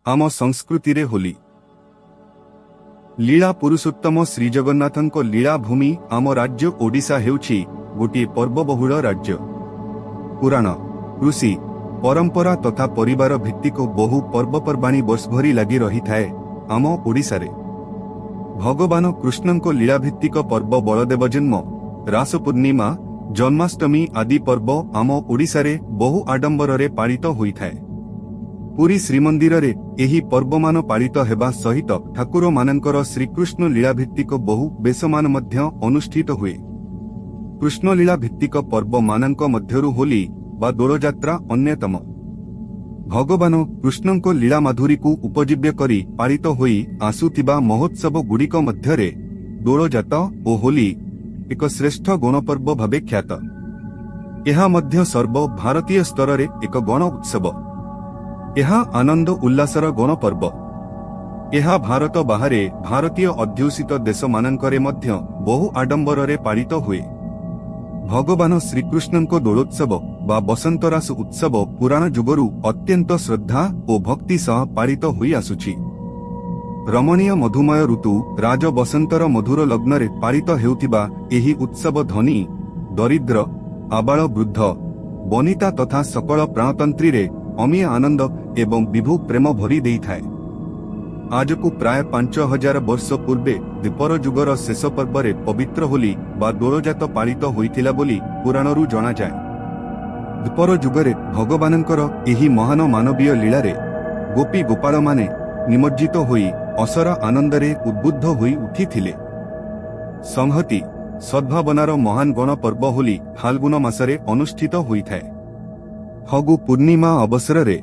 आम संस्कृति रे होली लीला पुरुषोत्तम श्री जगन्नाथଙ୍କ लीला भूमि आम राज्य ओडिशा हेउछि गोटे पर्वबहुल राज्य। पुराण ऋषि परंपरा तथा परिवार भित्तिक बहु पर्वपर्वाणी वर्ष भरी लगी रही थाए। आम ओडिशा रे भगवान कृष्णଙ୍କ लीला भित्तिक पर्व बलदेव जन्म, रास पूर्णिमा, जन्माष्टमी आदि पर्व आम ओडिशा रे बहु आडंबर रे पालित होइथाए। पुरी श्रीमंदिर रे एही पर्वमान पालित हेबा सहित ठाकुर मानकर श्रीकृष्ण लीला भित्तिक बहु बेसमान मध्य अनुष्ठित हुए। कृष्ण लीला भित्तिक पर्व मानक मध्यरु होली बा दोलजात्रा अन्यतम। भगवान कृष्णଙ୍କ लीला माधुरी को उपजीव्य करी पालित होई आसुथिबा महोत्सव गुड़िक मध्यरे दोलजात ओ होली एक श्रेष्ठ गणपर्व भावे ख्यात। एहा मध्य सर्व भारतीय स्तर रे एक गण उत्सव। एहा आनंद उल्लासर गणपर्व। एहा भारत बाहरे भारतीय अध्युषित देश मानकरे मध्य बहु आडंबर रे पालित हुए। भगवान श्रीकृष्णଙ୍କ दोलोत्सव बा बसंतरास उत्सव पुराण जुगरु अत्यंत श्रद्धा और भक्ति सह पालित हुई आसुछि। रमणीय मधुमय ऋतु राज बसंतर मधुर लग्न रे पालित हेउथिबा एही उत्सव धनी दरिद्र आबाल वृद्ध वनिता तथा सकल प्राणतंत्री रे अमीय आनंद एवं विभु प्रेम भरी देई थाए। आज को प्राय 5000 वर्ष पूर्वे द्विपर जुगर शेष पर्व रे पवित्र होली बा दोलजात पालित होइथिला बोली पुराणरू जणा जाय। द्विपर जुगरे भगवानंकर एही महान मानवीय लीला रे गोपी गोपाल माने निमज्जित होई असर आनंद रे उद्बुद्ध होई उठिथिले। संहति सद्भावनार महान गण पर्व होली फाल्गुन मासरे अनुष्ठित होइथाए। फगु पूर्णिमा अवसर रे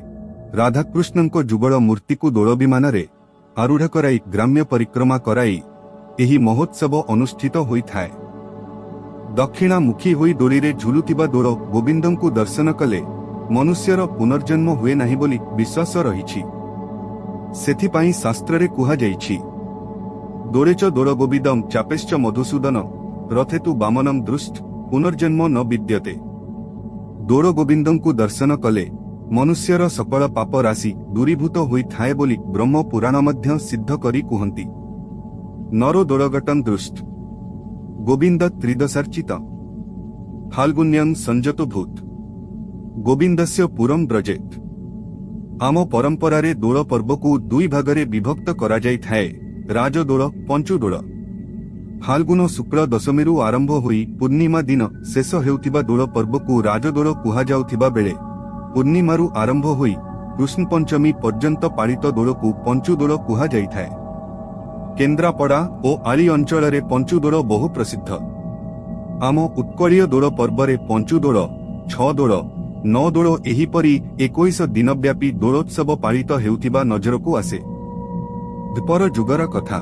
राधाकृष्णଙ୍କ जुगल मूर्ति को दोल विमान रे आरूढ़ कराई ग्राम्य परिक्रमा कराई एही महोत्सव अनुष्ठित होइथाए। दक्षिणामुखी होई डोली रे झुलुतिबा दोल गोविंदଙ୍କୁ दर्शन कले मनुष्यर पुनर्जन्म हुए नाही बोली विश्वास रहिछि। सेथिपाई शास्त्र रे कुहा जाइछि, दोलेच दोल गोविदम चापेश्च मधुसूदन रथेतु वामनम दृष्ट पुनर्जन्म न विद्यते। दोल गोविंदଙ୍କୁ दर्शन कले मनुष्यर सकल पाप राशि दूरीभूत होई थाए बोली ब्रह्म पुराण मध्य सिद्ध करी कुहंती। नरो दोलगटं दृष्ट गोविंद त्रिदशार्चित फाल्गुन्यं संजतो भूत गोविंदस्य पुरम ब्रजेत। आम परंपरा रे दोल पर्व को दुई भागरे विभक्त करा जाई थाए, राजदोल पंचुदोल। फाल्गुन शुक्ल दशमी आरंभ होई पूर्णिमा दिन शेष हेउथिबा दोल पर्व को राजदोल कुहा जाउथिबा बेले पूर्णिमारू आरंभ होई कृष्ण पंचमी पर्यंत पालित दोल को पंचुदोल कुहा जाइथाए। केन्द्रापड़ा और आली अंचल रे पंचुदोल बहु प्रसिद्ध। आम उत्कलीय दोल पर्व रे पंचुदोल, 6 दोल, 9 दोल एहीपरि 21 दिनव्यापी दोलोत्सव पालित हेउथिबा नजर को आसे। द्विपर जुगर कथा।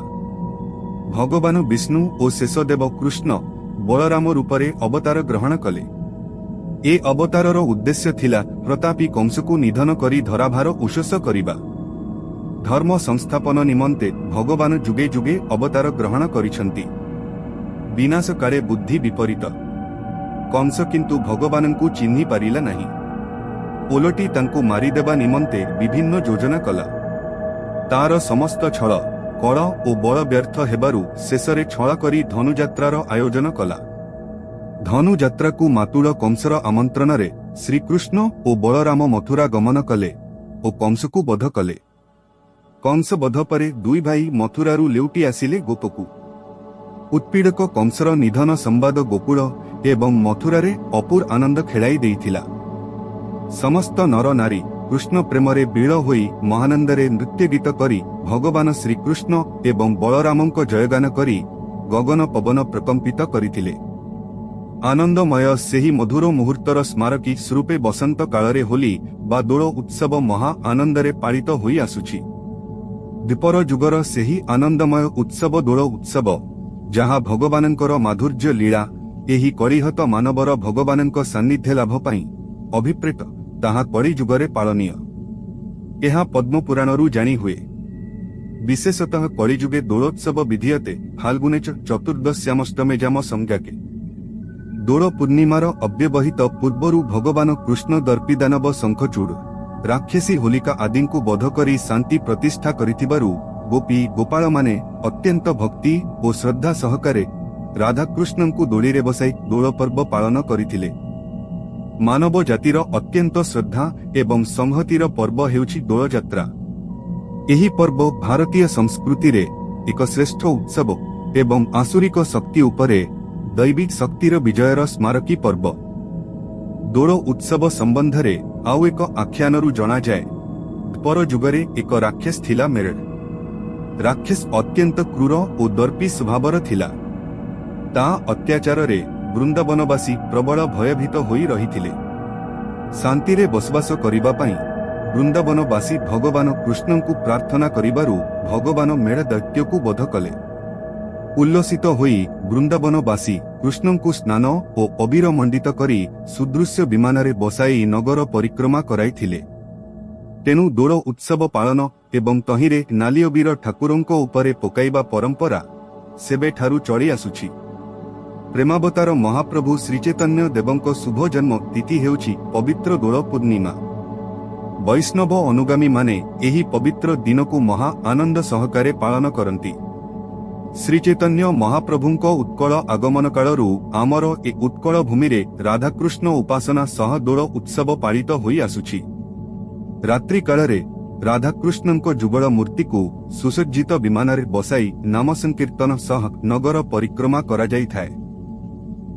भगवान विष्णु और शेषदेव कृष्ण बलराम रूपरे अवतार ग्रहण कले। ए अवतारर उद्देश्य थिला प्रतापी कंस को निधन करी धराभार उशस करिबा। धर्म संस्थापन निमंते भगवान जुगे जुगे अवतार ग्रहण करिसंती। विनाश काले बुद्धि विपरीत। कंस किंतु भगवान को चिन्हि पारिला नहीं। ओलटी तांको मारिदेबा निमंते विभिन्न योजना कला। तार समस्त छल कल और बल व्यर्थ हेबारु शेषरे छल करी धनुଯାत्रार आयोजन कला। धनुଯାत्रा को मातुल कंसर आमंत्रण रे श्रीकृष्ण और बलराम मथुरा गमन कले और कंस को बध कले। कंस बध परे दुई भाई मथुरारू लेउटी आसिले गोपकू। उत्पीड़क कंसर निधन संवाद गोकुल एवं मथुरा रे अपूर आनंद खेलाई देइथिला। समस्त नर नारी कृष्ण प्रेमरे बीळ होई महानंदरे नृत्य गीत करी भगवान श्रीकृष्ण एवं बलरामଙ୍କ जयगान करी गगन पवन प्रकंपित करिथिले। आनंदमय सेही मधुर मुहूर्तर स्मारकी स्वरूपे बसंत कालरे होली बा दोल उत्सव महा आनंदरे पालित होई आसुछि। द्विपर जुगर सेही आनंदमय उत्सव दोल उत्सव जहाँ भगवानଙ୍କର माधुर्य लीला एही कलिहत मानवर भगवानଙ୍କ सान्निध्य लाभ पाई अभिप्रेत ताहा कली जुगरे पालनीय। एहा पद्म पुराणरू जानी हुए। विशेषतः कलिजुगे दोलोत्सव विधीयते फाल्गुने चतुर्दश्यामष्टमे जाम संज्ञाके। दोल पूर्णिमार अव्यवहित पूर्वरु भगवान कृष्ण दर्पी दानव शंखचूड़ राक्षसी होलिका आदि को बध करी शांति प्रतिष्ठा करिथिबारु गोपी गोपाल माने अत्यंत भक्ति और श्रद्धा सहकारे राधाकृष्ण को दोली रे बसाई दोल पर्व पालन करिथिले। मानव जातिर अत्यंत श्रद्धा एवं संहतिर पर्व हेउछि दोल यात्रा। एही पर्व भारतीय संस्कृति रे एक श्रेष्ठ उत्सव एवं आसुरिक शक्ति उपरे दैविक शक्तिर विजयर स्मारकी पर्व। दोल उत्सव संबंध रे आउ एक आख्यानरु जणा जाए। पर जुगरे एक राक्षस थिला मेरे। राक्षस अत्यंत क्रूर और दर्पी स्वभावर थिला। ता अत्याचार रे वृंदावनवासी प्रबल भयभीत होई रहिथिले। शांति रे बसवास करिबा पई वृंदावनवासी भगवान कृष्ण को प्रार्थना करिबारु भगवान मेढ़ दैत्य को वध कले। उल्लसित होई वृंदावनवासी कृष्ण को स्नान और अबीर मंडित करी सुदृश्य विमान रे बसाई नगर परिक्रमा कराइथिले। तेनु दोल उत्सव पालन एवं तहिरे नाली अबीर ठाकुरंको उपरे पकाइबा परंपरा सेबेठारु चली आसुछि। प्रेमावतार महाप्रभु श्रीचैतन्य देवंको शुभ जन्म तिथि हेउछि पवित्र दोल पूर्णिमा। वैष्णव अनुगामी माने एही पवित्र दिन को महा आनंद सहकारे पालन करंती। श्रीचैतन्य महाप्रभुंको उत्कल आगमन कालरू आमर ए उत्कल भूमि रे राधाकृष्ण उपासना सह दोल उत्सव पालित होई आसुछि। रात्रि कालरे राधाकृष्णंको जुगल मूर्ति को सुसज्जित विमान रे बसाई नाम संकीर्तन सह नगर परिक्रमा करा जाइथाय।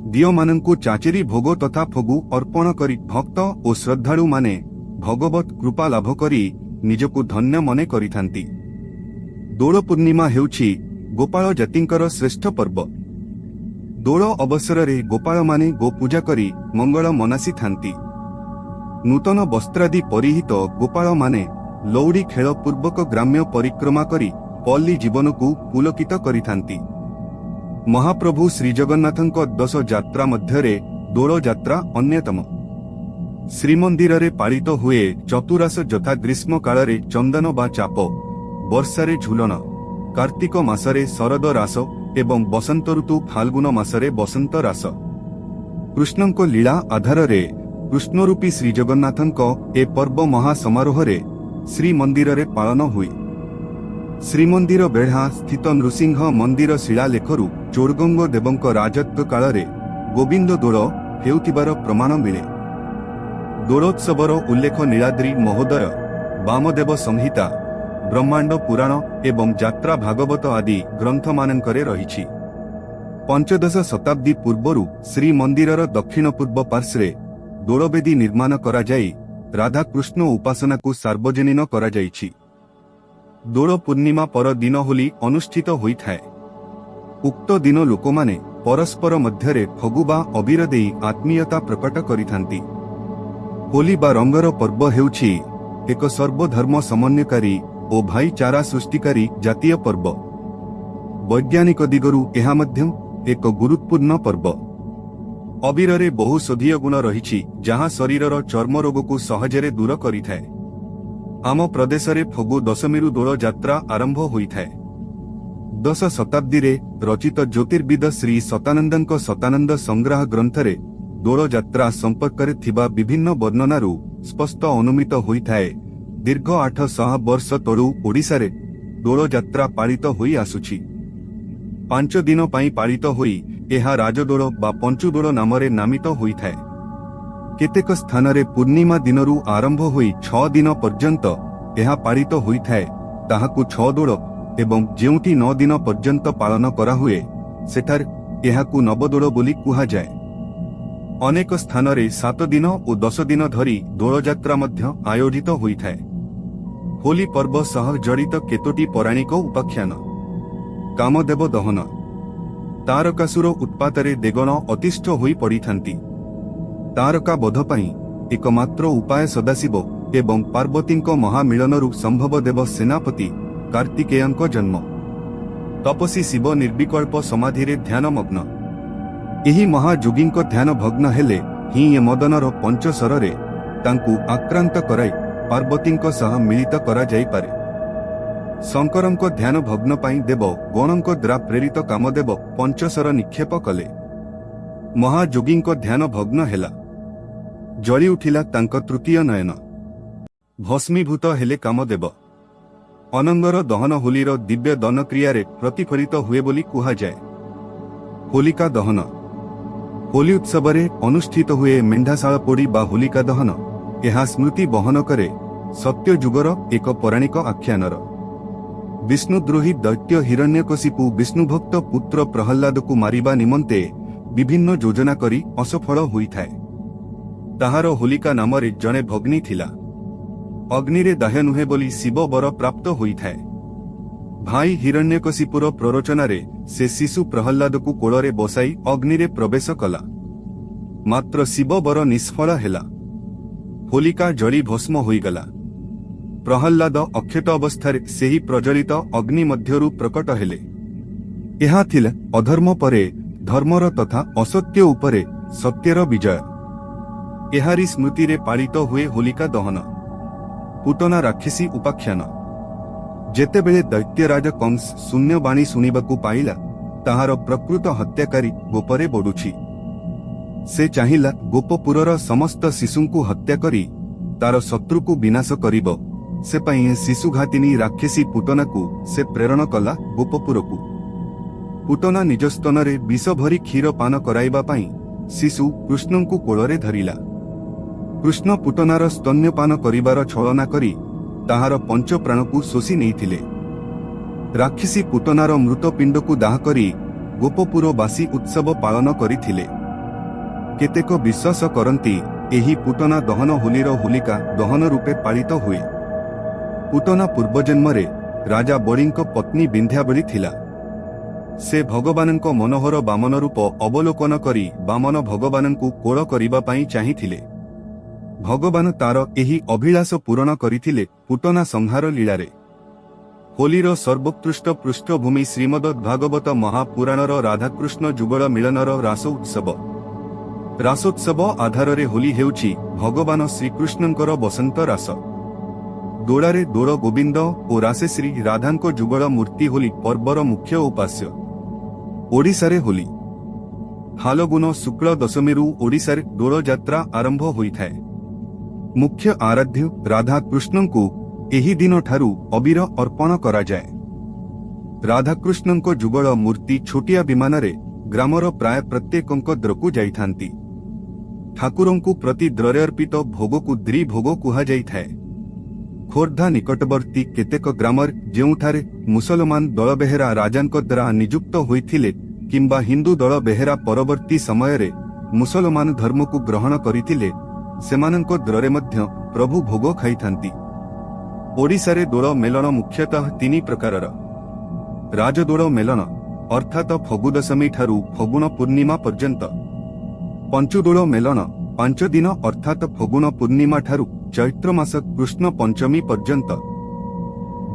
दियो मानंकु चाचेरी भोग तथा फगु अर्पण करी भक्त और श्रद्धालु माने भगवत कृपा लाभ करी निजकु धन्य मने करिथांती। दोल पूर्णिमा हेउछि गोपाल जातिंकर श्रेष्ठ पर्व। दोल अवसर रे गोपाल माने गो पूजा करी मंगल मनासी थांती। नूतन वस्त्रादि परिहित गोपाल माने लौड़ी खेल पूर्वक ग्राम्य परिक्रमा करी पल्ली जीवन को पुलकित करिथांती। महाप्रभु श्रीजगन्नाथंक 10 यात्रा मध्यरे दोल यात्रा अन्यतम। श्रीमंदिर रे पालित हुए चतुरास यथा ग्रीष्म काल रे चंदन बा चाप, वर्षारे झुलन, कार्तिक मासरे शरद रास एवं बसंत ऋतु फाल्गुन मासरे बसंत रास। कृष्णंको लीला आधार रे कृष्णरूपी श्रीजगन्नाथंको ए पर्व महासमारोह रे श्रीमंदिर रे पालन हुए। श्रीमंदिर बेढ़ा स्थित नृसिंह मंदिर शिलालेखरू चोड़गंग देवंक राजत्व काल रे गोविंद दोल हेउथिबार प्रमाण मिले। दोलोत्सवर उल्लेख नीलाद्रि महोदय, वामदेव संहिता, ब्रह्मांड पुराण एवं यात्रा भागवत आदि ग्रंथ मानंकरे रहिछि। पंचदश शताब्दी पूर्वरु श्रीमंदिरर दक्षिण पूर्व पार्श्वे दोलवेदी निर्माण करा जाई राधाकृष्ण उपासना को सार्वजनीन करा जाइछि। दोल पूर्णिमा पर दिन होली अनुष्ठित होइथाय। उक्त दिन लोकमाने परस्पर मध्यरे फगु बा अबीर देई आत्मीयता प्रकट करिथांती। होली बा रंगर पर्व हेउछि एक सर्वधर्म समन्वयकारी और भाईचारा सृष्टिकारी जातीय पर्व। वैज्ञानिक दिगरु एहा मध्य एक गुरुत्वपूर्ण पर्व। अबीर रे बहुषधीय गुण रहिछि जहाँ शरीरर चर्म रोग को सहजरे दूर करिथाय। आम प्रदेश रे फगु दशमीरु दोल यात्रा आरंभ होइथाय। 10 शताब्दी रे रचित ज्योतिर्विद श्री सतानंदंक सतानंद संग्रह ग्रंथ रे दोल यात्रा संपर्क रे थिबा विभिन्न वर्णनारु स्पष्ट अनुमित होइथाय। दीर्घ 800 वर्ष तळु ओडिसा रे दोल यात्रा पालित होई आसुछि। 5 दिन पाई पालित होई एहा राजदोल बा पंचुदोल नामरे नामित होइथाय। केतेक स्थान रे पूर्णिमा दिनरु आरंभ होई 6 दिन पर्यंत एहा पालित होइथाय ताहाकु 6 दोल एवं जेउठी 9 दिन पर्यंत पालन करा हुए सेठार एहाकु नवदोल बोली कुहा जाय। अनेक स्थान रे 7 दिन और 10 दिन धरी दोल यात्रा मध्य आयोजित होइथाय। होली पर्व सह जड़ित केतोटी पौराणिक उपाख्यान। कामदेव दहन। तारकासुर उत्पातरे देगण अतिष्ठ होई पड़िथांती। तारका बध पई एकमात्र उपाय सदाशिव एवं पार्वतींको महामिलनरु संभव देव सेनापति कार्तिकेयंको जन्म। तपसी शिव निर्विकल्प समाधि रे ध्यान मग्न। एही महायोगींको ध्यान भग्न हेले ही ए मदनर पंचसर रे तांकु आक्रांत कराई पार्वतींको सह मिलित करा जाई पारे। शंकरंको ध्यान भग्न पाई देव गणंको द्वारा प्रेरित कामदेव पंचसर निक्षेप कले। महायोगींको ध्यान भग्न हेला। जली उठिला तांको तृतीय नयन। ଭସ୍ମୀଭୂତ ହେଲେ କାମ ଦେବ। ଅନଙ୍ଗର ଦହନ ହୋଲିର ଦିବ୍ୟ ଦହନ କ୍ରିୟାରେ ପ୍ରତିଫଳିତ ହୁଏ ବୋଲି କୁହାଯାଏ। ହୋଲିକା ଦହନ। ହୋଲି ଉତ୍ସବରେ ଅନୁଷ୍ଠିତ ହୁଏ ମେଣ୍ଢାଶାଳ ପୋଡ଼ି ବା ହୋଲିକା ଦହନ। ଏହା ସ୍ମୃତି ବହନ କରେ ସତ୍ୟ ଯୁଗର ଏକ ପୌରାଣିକ ଆଖ୍ୟାନର। ବିଷ୍ଣୁଦ୍ରୋହୀ ଦୈତ୍ୟ ହିରଣ୍ୟକଶିପୁ ବିଷ୍ଣୁଭକ୍ତ ପୁତ୍ର ପ୍ରହଲ୍ଲାଦକୁ ମାରିବା ନିମନ୍ତେ ବିଭିନ୍ନ ଯୋଜନା କରି ଅସଫଳ ହୋଇଥାଏ। ତାହାର ହୋଲିକା ନାମରେ ଜଣେ ଭଗ୍ନୀ ଥିଲା। ଅଗ୍ନିରେ ଦାହ୍ୟ ନୁହେଁ ବୋଲି ଶିବ ବର ପ୍ରାପ୍ତ ହୋଇଥାଏ। ଭାଇ ହିରଣ୍ୟକଶିପୁର ପ୍ରରୋଚନାରେ ସେ ଶିଶୁ ପ୍ରହଲ୍ଲାଦକୁ କୋଳରେ ବସାଇ ଅଗ୍ନିରେ ପ୍ରବେଶ କଲା। ମାତ୍ର ଶିବ ବର ନିଷ୍ଫଳ ହେଲା। ହୋଲିକା ଜଳି ଭସ୍ମ ହୋଇଗଲା। ପ୍ରହଲ୍ଲାଦ ଅକ୍ଷତ ଅବସ୍ଥାରେ ସେହି ପ୍ରଜ୍ୱଳିତ ଅଗ୍ନି ମଧ୍ୟରୁ ପ୍ରକଟ ହେଲେ। ଏହା ଥିଲା ଅଧର୍ମ ପରେ ଧର୍ମର ତଥା ଅସତ୍ୟ ଉପରେ ସତ୍ୟର ବିଜୟ। ଏହାରି ସ୍ମୃତିରେ ପାଳିତ ହୁଏ ହୋଲିକା ଦହନ। ପୁତନା ରାକ୍ଷସୀ ଉପାଖ୍ୟାନ। ଯେତେବେଳେ ଦୈତ୍ୟରାଜ କଂସ ଶୂନ୍ୟବାଣୀ ଶୁଣିବାକୁ ପାଇଲା, ତାହାର ପ୍ରକୃତ ହତ୍ୟାକାରୀ ଗୋପରେ ବଢୁଛି। ସେ ଚାହିଁଲା ଗୋପପୁରର ସମସ୍ତ ଶିଶୁଙ୍କୁ ହତ୍ୟା କରି ତାର ଶତ୍ରୁକୁ ବିନାଶ କରିବ। ସେପାଇଁ ଶିଶୁଘାତିନୀ ରାକ୍ଷସୀ ପୁତନାକୁ ସେ ପ୍ରେରଣ କଲା ଗୋପପୁରକୁ। ପୁତନା ନିଜ ସ୍ତନରେ ବିଷ ଭରି କ୍ଷୀର ପାନ କରାଇବା ପାଇଁ ଶିଶୁ କୃଷ୍ଣଙ୍କୁ କୋଳରେ ଧରିଲା। କୃଷ୍ଣ ପୁତନାର ସ୍ତନ୍ୟପାନ କରିବାର ଛଳନା କରି ତାହାର ପଞ୍ଚପ୍ରାଣକୁ ଶୋଷି ନେଇଥିଲେ। ରାକ୍ଷସୀ ପୁତନାର ମୃତ ପିଣ୍ଡକୁ ଦାହ କରି ଗୋପପୁରବାସୀ ଉତ୍ସବ ପାଳନ କରିଥିଲେ। କେତେକ ବିଶ୍ୱାସ କରନ୍ତି ଏହି ପୁତନା ଦହନ ହୋଲିର ହୋଲିକା ଦହନ ରୂପେ ପାଳିତ ହୁଏ। ପୁତନା ପୂର୍ବଜନ୍ମରେ ରାଜା ବଳିଙ୍କ ପତ୍ନୀ ବିନ୍ଧ୍ୟାବଳୀ ଥିଲା। ସେ ଭଗବାନଙ୍କ ମନୋହର ବାମନ ରୂପ ଅବଲୋକନ କରି ବାମନ ଭଗବାନଙ୍କୁ କୋଳ କରିବା ପାଇଁ ଚାହିଁଥିଲେ। ଭଗବାନ ତାର ଏହି ଅଭିଳାଷ ପୂରଣ କରିଥିଲେ ପୁତନା ସଂହାର ଲୀଳାରେ। ହୋଲିର ସର୍ବୋତ୍କୃଷ୍ଟ ପୃଷ୍ଠଭୂମି ଶ୍ରୀମଦ୍ ଭାଗବତ ମହାପୁରାଣର ରାଧାକୃଷ୍ଣ ଯୁଗଳ ମିଳନର ରାସ ଉତ୍ସବ। ରାସୋତ୍ସବ ଆଧାରରେ ହୋଲି ହେଉଛି ଭଗବାନ ଶ୍ରୀକୃଷ୍ଣଙ୍କର ବସନ୍ତ ରାସ। ଦୋଳାରେ ଦୋଳ ଗୋବିନ୍ଦ ଓ ରାସେ ଶ୍ରୀ ରାଧାଙ୍କ ଯୁଗଳ ମୂର୍ତ୍ତି ହୋଲି ପର୍ବର ମୁଖ୍ୟ ଉପାସ୍ୟ। ଓଡ଼ିଶାରେ ହୋଲି ଫାଲଗୁନ ଶୁକ୍ଳ ଦଶମୀରୁ ଓଡ଼ିଶାରେ ଦୋଳଯାତ୍ରା ଆରମ୍ଭ ହୋଇଥାଏ। ମୁଖ୍ୟ ଆରାଧ୍ୟ ରାଧାକୃଷ୍ଣଙ୍କୁ ଏହି ଦିନଠାରୁ ଅବିର ଅର୍ପଣ କରାଯାଏ। ରାଧାକୃଷ୍ଣଙ୍କ ଯୁଗଳ ମୂର୍ତ୍ତି ଛୋଟିଆ ବିମାନରେ ଗ୍ରାମର ପ୍ରାୟ ପ୍ରତ୍ୟେକଙ୍କ ଦ୍ରକୁ ଯାଇଥାନ୍ତି। ଠାକୁରଙ୍କୁ ପ୍ରତି ଦ୍ରରେ ଅର୍ପିତ ଭୋଗକୁ ଦ୍ରିଭୋଗ କୁହାଯାଇଥାଏ। ଖୋର୍ଦ୍ଧା ନିକଟବର୍ତ୍ତୀ କେତେକ ଗ୍ରାମରେ ଯେଉଁଠାରେ ମୁସଲମାନ ଦଳବେହେରା ରାଜାଙ୍କ ଦ୍ୱାରା ନିଯୁକ୍ତ ହୋଇଥିଲେ କିମ୍ବା ହିନ୍ଦୁ ଦଳ ବେହେରା ପରବର୍ତ୍ତୀ ସମୟରେ ମୁସଲମାନ ଧର୍ମକୁ ଗ୍ରହଣ କରିଥିଲେ, ସେମାନଙ୍କ ଦ୍ରରେ ମଧ୍ୟ ପ୍ରଭୁ ଭୋଗ ଖାଇଥାନ୍ତି। ଓଡ଼ିଶାରେ ଦୋଳ ମେଲଣ ମୁଖ୍ୟତଃ ତିନି ପ୍ରକାରର। ରାଜଦୋଳ ମେଲଣ ଅର୍ଥାତ୍ ଫଗୁ ଦଶମୀ ଠାରୁ ଫଗୁଣ ପୂର୍ଣ୍ଣିମା ପର୍ଯ୍ୟନ୍ତ। ପଞ୍ଚୁଦୋଳ ମେଲଣ 5 ଦିନ ଅର୍ଥାତ୍ ଫଗୁଣ ପୂର୍ଣ୍ଣିମା ଠାରୁ ଚୈତ୍ର ମାସ କୃଷ୍ଣ ପଞ୍ଚମୀ ପର୍ଯ୍ୟନ୍ତ।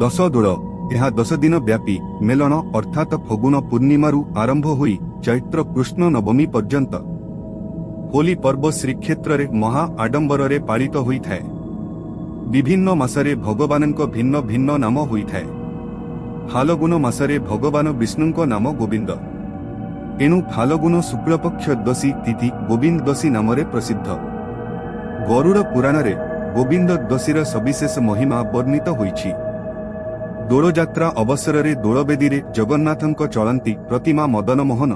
ଦଶଦୋଳ ଏହା 10 ଦିନ ବ୍ୟାପୀ ମେଲଣ ଅର୍ଥାତ୍ ଫଗୁଣ ପୂର୍ଣ୍ଣିମାରୁ ଆରମ୍ଭ ହୋଇ ଚୈତ୍ର କୃଷ୍ଣ ନବମୀ ପର୍ଯ୍ୟନ୍ତ। ହୋଲି ପର୍ବ ଶ୍ରୀକ୍ଷେତ୍ରରେ ମହା ଆଡମ୍ବରରେ ପାଳିତ ହୋଇଥାଏ। ବିଭିନ୍ନ ମାସରେ ଭଗବାନଙ୍କ ଭିନ୍ନ ଭିନ୍ନ ନାମ ହୋଇଥାଏ। ଫାଲଗୁନ ମାସରେ ଭଗବାନ ବିଷ୍ଣୁଙ୍କ ନାମ ଗୋବିନ୍ଦ। ଏଣୁ ଫାଲଗୁନ ଶୁକ୍ଳପକ୍ଷ ଦଶୀ ତିଥି ଗୋବିନ୍ଦ ଦଶୀ ନାମରେ ପ୍ରସିଦ୍ଧ। ଗରୁଡ଼ ପୁରାଣରେ ଗୋବିନ୍ଦ ଦଶୀର ସବିଶେଷ ମହିମା ବର୍ଣ୍ଣିତ ହୋଇଛି। ଦୋଳଯାତ୍ରା ଅବସରରେ ଦୋଳବେଦୀରେ ଜଗନ୍ନାଥଙ୍କ ଚଳନ୍ତି ପ୍ରତିମା ମଦନମୋହନ,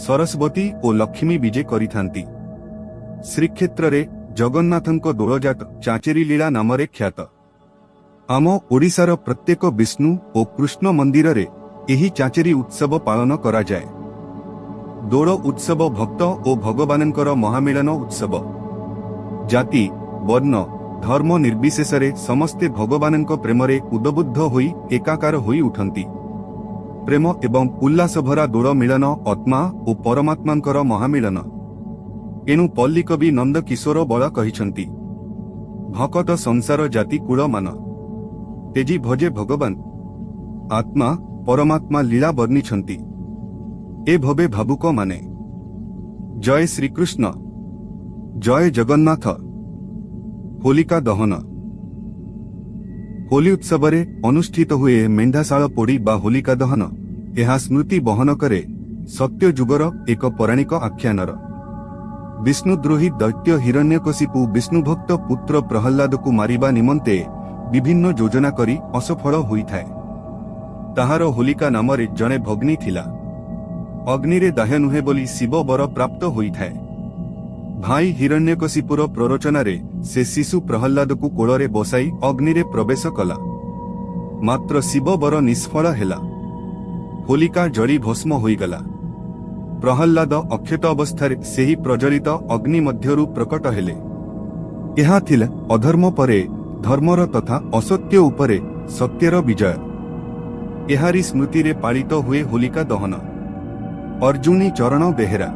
ସରସ୍ୱତୀ ଓ ଲକ୍ଷ୍ମୀ ବିଜେ କରିଥାନ୍ତି। ଶ୍ରୀକ୍ଷେତ୍ରରେ ଜଗନ୍ନାଥଙ୍କ ଦୋଳଯାତ ଚାଚେରୀ ଲୀଳା ନାମରେ ଖ୍ୟାତ। ଆମ ଓଡ଼ିଶାର ପ୍ରତ୍ୟେକ ବିଷ୍ଣୁ ଓ କୃଷ୍ଣ ମନ୍ଦିରରେ ଏହି ଚାଚେରୀ ଉତ୍ସବ ପାଳନ କରାଯାଏ। ଦୋଳ ଉତ୍ସବ ଭକ୍ତ ଓ ଭଗବାନଙ୍କର ମହାମିଳନ ଉତ୍ସବ। ଜାତି, ବର୍ଣ୍ଣ, ଧର୍ମ ନିର୍ବିଶେଷରେ ସମସ୍ତେ ଭଗବାନଙ୍କ ପ୍ରେମରେ ଉଦବୁଦ୍ଧ ହୋଇ ଏକାକାର ହୋଇ ଉଠନ୍ତି। ପ୍ରେମ ଏବଂ ଉଲ୍ଲାସଭରା ଦୋଳ ମିଳନ ଆତ୍ମା ଓ ପରମାତ୍ମାଙ୍କର ମହାମିଳନ। ଏଣୁ ପଲ୍ଲୀକବି ନନ୍ଦକିଶୋର ବଳ କହିଛନ୍ତି, ଭକତ ସଂସାର ଜାତି କୁଳ ମାନ, ତେଜି ଭଜେ ଭଗବାନ। ଆତ୍ମା ପରମାତ୍ମା ଲୀଳା ବର୍ଣ୍ଣିଛନ୍ତି, ଏ ଭବେ ଭାବୁକ ମାନେ। ଜୟ ଶ୍ରୀକୃଷ୍ଣ, ଜୟ ଜଗନ୍ନାଥ। ହୋଲିକା ଦହନ। ହୋଲି ଉତ୍ସବରେ ଅନୁଷ୍ଠିତ ହୁଏ ମେଣ୍ଢାଶାଳ ପୋଡ଼ି ବା ହୋଲିକା ଦହନ। ଏହା ସ୍ମୃତି ବହନ କରେ ସତ୍ୟ ଯୁଗର ଏକ ପୌରାଣିକ ଆଖ୍ୟାନର। विष्णुद्रोही दैत्य हिरण्यकशिपु विष्णुभक्त पुत्र प्रहल्लाद को मारिबा निमंते विभिन्न योजना करी असफल होइथाए। ताहार होलिका नाम जड़े भग्नी थिला। अग्नि रे दाह्य नुहे बोली शिव वर प्राप्त होइथाए। भाई हिरण्यकशिपुर प्ररोचना रे से शिशु प्रहल्लाद को कोଳରେ बसाई अग्नि रे प्रवेश कला, मात्र शिव वर निष्फल हेला। होलिका जड़ी भस्म होईगला। प्रहल्लाद अक्षत अवस्थारे सेही प्रज्वलित अग्नि मध्यरु प्रकट हेले। एहा थिला अधर्म परे धर्मर तथा असत्य उपरे सत्यर विजय। एहारी स्मृति रे पालित हुए होलिका दहन। अर्जुनी चरण बेहेरा।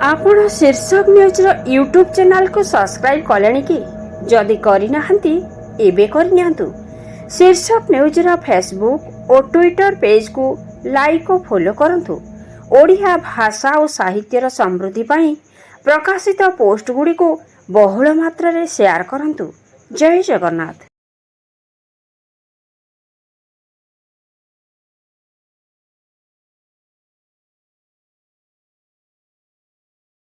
आपण शीर्षक न्यूज यूट्यूब चैनल को सब्सक्राइब कलेनी कि जदि करिना हंती एबे करनियंतु। शीर्षक न्यूज फेसबुक और ट्विटर पेज को लाइक और फॉलो करंतु। ओडिया भाषा और साहित्यर समृद्धि पाई प्रकाशित पोस्ट गुडी को बहुल मात्रा रे शेयर करंतु। जय जगन्नाथ।